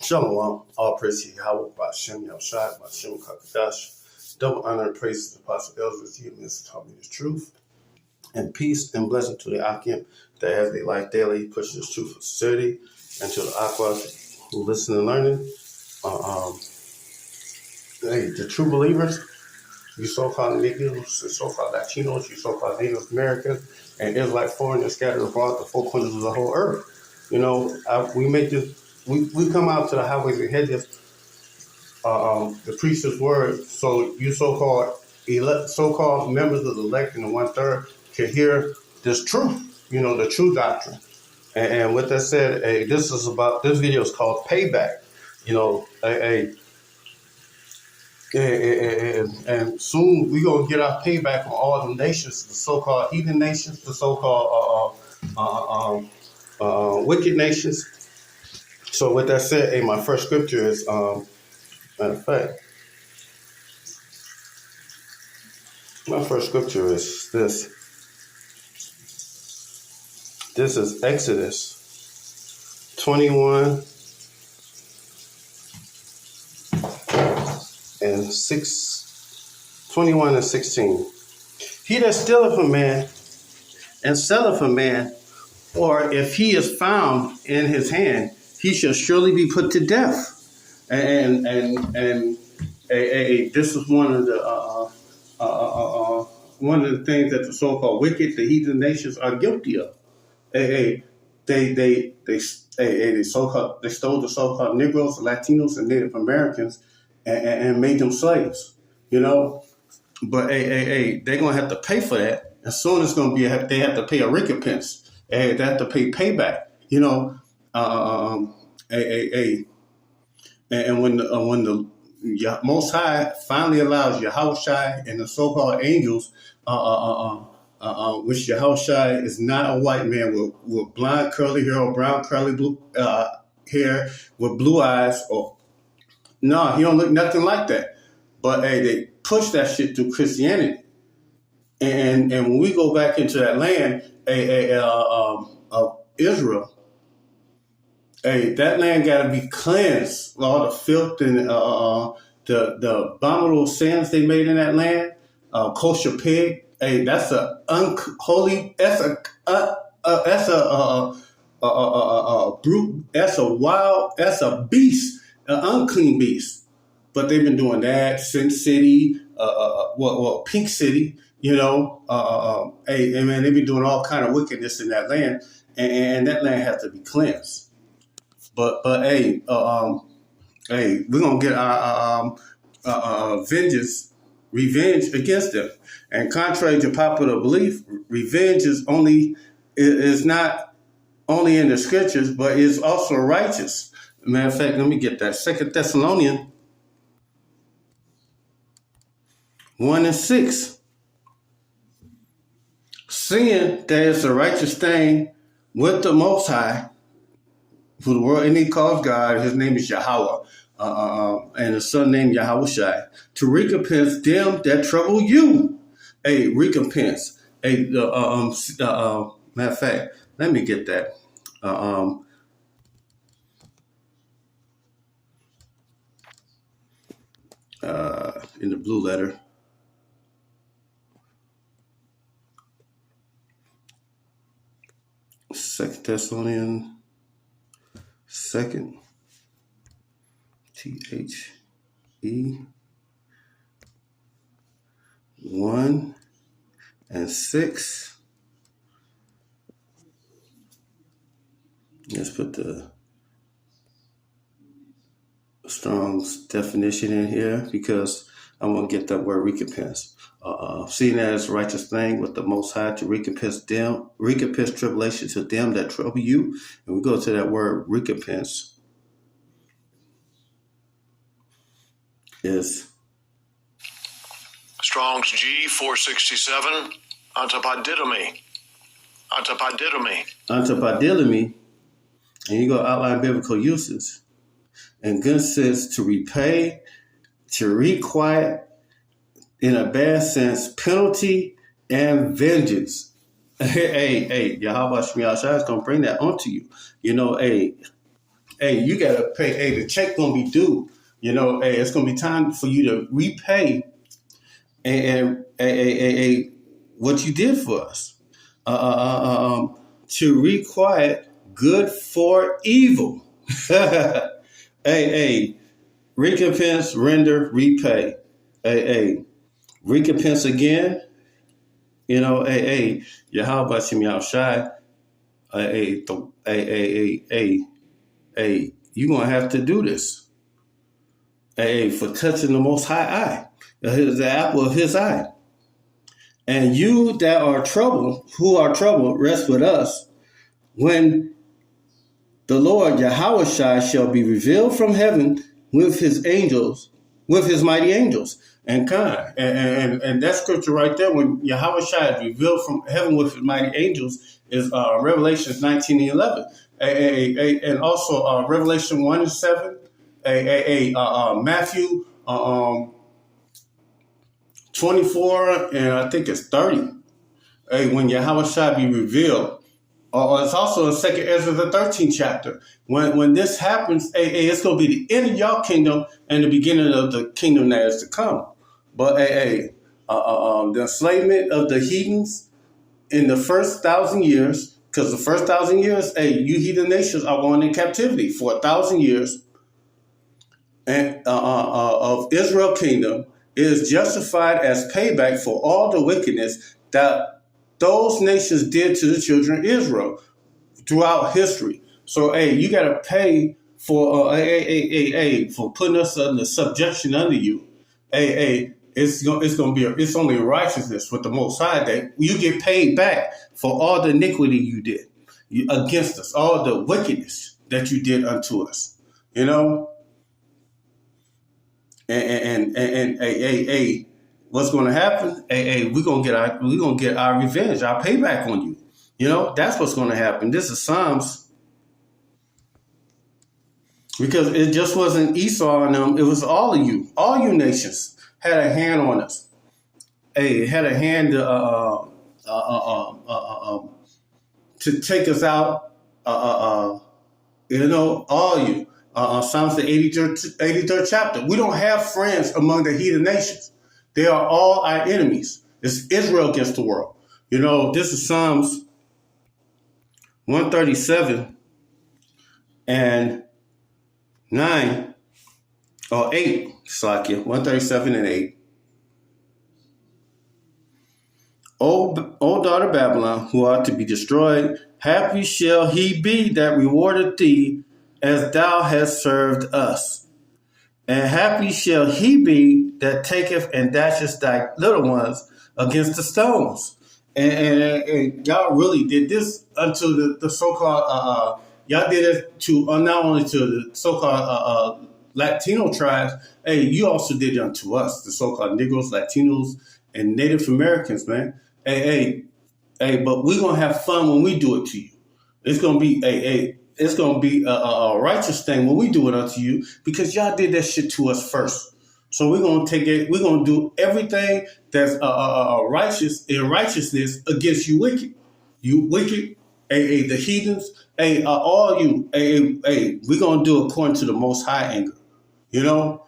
Shalom, all praise to Yahweh, Ba'ashem, Yahushai, Ba'ashem, Kakadash. Double honor and praise to the Apostle Elders, you Mr. Taught me the truth. And peace and blessing to the Akim that have their life daily, pushing this truth with sincerity, and to the Aquas who listen and learning. The true believers, you so-called Negroes, you so-called Latinos, you so-called Native Americans, and Israelite foreigners scattered abroad the four corners of the whole earth. You know, we make this. We come out to the highways and hedges, the priest's word, so you so-called members of the elect and the 1/3 can hear this truth, the true doctrine. And with that said, this video is called Payback. And soon we're going to get our payback on all the nations, the so-called heathen nations, the so-called wicked nations. So with that said, my first scripture is, matter of fact, my first scripture is this. This is Exodus 21 and 16. He that stealeth a man and selleth a man, or if he is found in his hand, he shall surely be put to death. And this is one of the things that the so-called wicked, the heathen nations are guilty of. They stole the so-called Negroes, Latinos, and Native Americans and made them slaves. But they're gonna have to pay for that. As soon as they have to pay a recompense. They have to pay payback. And when the Most High finally allows Yahushai and the so-called angels, which Yahushai is not a white man with blonde curly hair or brown curly blue hair with blue eyes, no, he don't look nothing like that. But they push that shit through Christianity, and when we go back into that land, of Israel. That land got to be cleansed. All the filth and the abominable sins they made in that land. Kosher pig. That's a unholy. That's a brute. That's a wild. That's a beast. An unclean beast. But they've been doing that. Sin City. Pink City. Man, they've been doing all kind of wickedness in that land, and that land has to be cleansed. But we're gonna get our revenge against them. And contrary to popular belief, revenge is not only in the scriptures, but is also righteous. Matter of fact, let me get that. 2 Thessalonians 1:6. Seeing that it's a righteous thing with the Most High, who the world any calls God, his name is Yahweh, and his son named Yahushai, to recompense them that trouble you. Recompense. Matter of fact, let me get that. In the blue letter. Second Thessalonians 2nd, THE 1:6. Let's put the Strong's definition in here because I want to get that word recompense. Seeing that as a righteous thing with the Most High to recompense tribulation to them that trouble you. And we go to that word recompense is Strong's G467, antipodidomi. Antipodidomi, and you go outline biblical uses. And good sense to repay, to requite, in a bad sense, penalty and vengeance. Yahweh Shemi Yahshua is going to bring that onto you. hey, you gotta pay. Hey, the check gonna be due. You know, hey, it's gonna be time for you to repay and what you did for us. To requite good for evil. Hey, recompense, render, repay. Hey, recompense again. You know, Yahweh Shem Yahushai. You gonna have to do this. For touching the Most High eye, the apple of His eye. And you that are troubled, who are troubled, rest with us when the Lord Yahweh shall be revealed from heaven with His angels, with His mighty angels. And that scripture right there, when Yahweh is revealed from heaven with His mighty angels, is Revelation 19:11, and also Revelation 1:7, Matthew 24, and I think it's 30. When Yahweh be revealed. It's also in 2nd Ezra, the 13th chapter. When this happens, it's going to be the end of your kingdom and the beginning of the kingdom that is to come. But the enslavement of the heathens in the first 1,000 years, because the first 1,000 years, you heathen nations are going in captivity for 1,000 years, and of Israel kingdom is justified as payback for all the wickedness that those nations did to the children of Israel throughout history. So, you got to pay for for putting us under subjection under you. It's only righteousness with the Most High that you get paid back for all the iniquity you did against us, all the wickedness that you did unto us. You know. And what's going to happen? We're gonna get our revenge, our payback on you. You know, that's what's going to happen. This is Psalms, because it just wasn't Esau and them; it was all of you. All you nations had a hand on us. Had a hand to take us out. All you. Psalms the 83rd chapter. We don't have friends among the heathen nations. They are all our enemies. It's Israel against the world. You know, this is Psalms 137 and 9 or 8. Slakia, 137 and 8. O daughter Babylon, who are to be destroyed, happy shall he be that rewarded thee as thou hast served us. And happy shall he be that taketh and dasheth thy little ones against the stones. And y'all really did this unto the so-called, y'all did it to not only to the so-called Latino tribes, you also did it unto us, the so-called Negroes, Latinos, and Native Americans, man. But we're going to have fun when we do it to you. It's going to be it's going to be a righteous thing when we do it unto you, because y'all did that shit to us first. So we're going to take it. We're going to do everything that's righteous in righteousness against you wicked. You wicked, the heathens, all you, we're going to do according to the Most High anger. You know,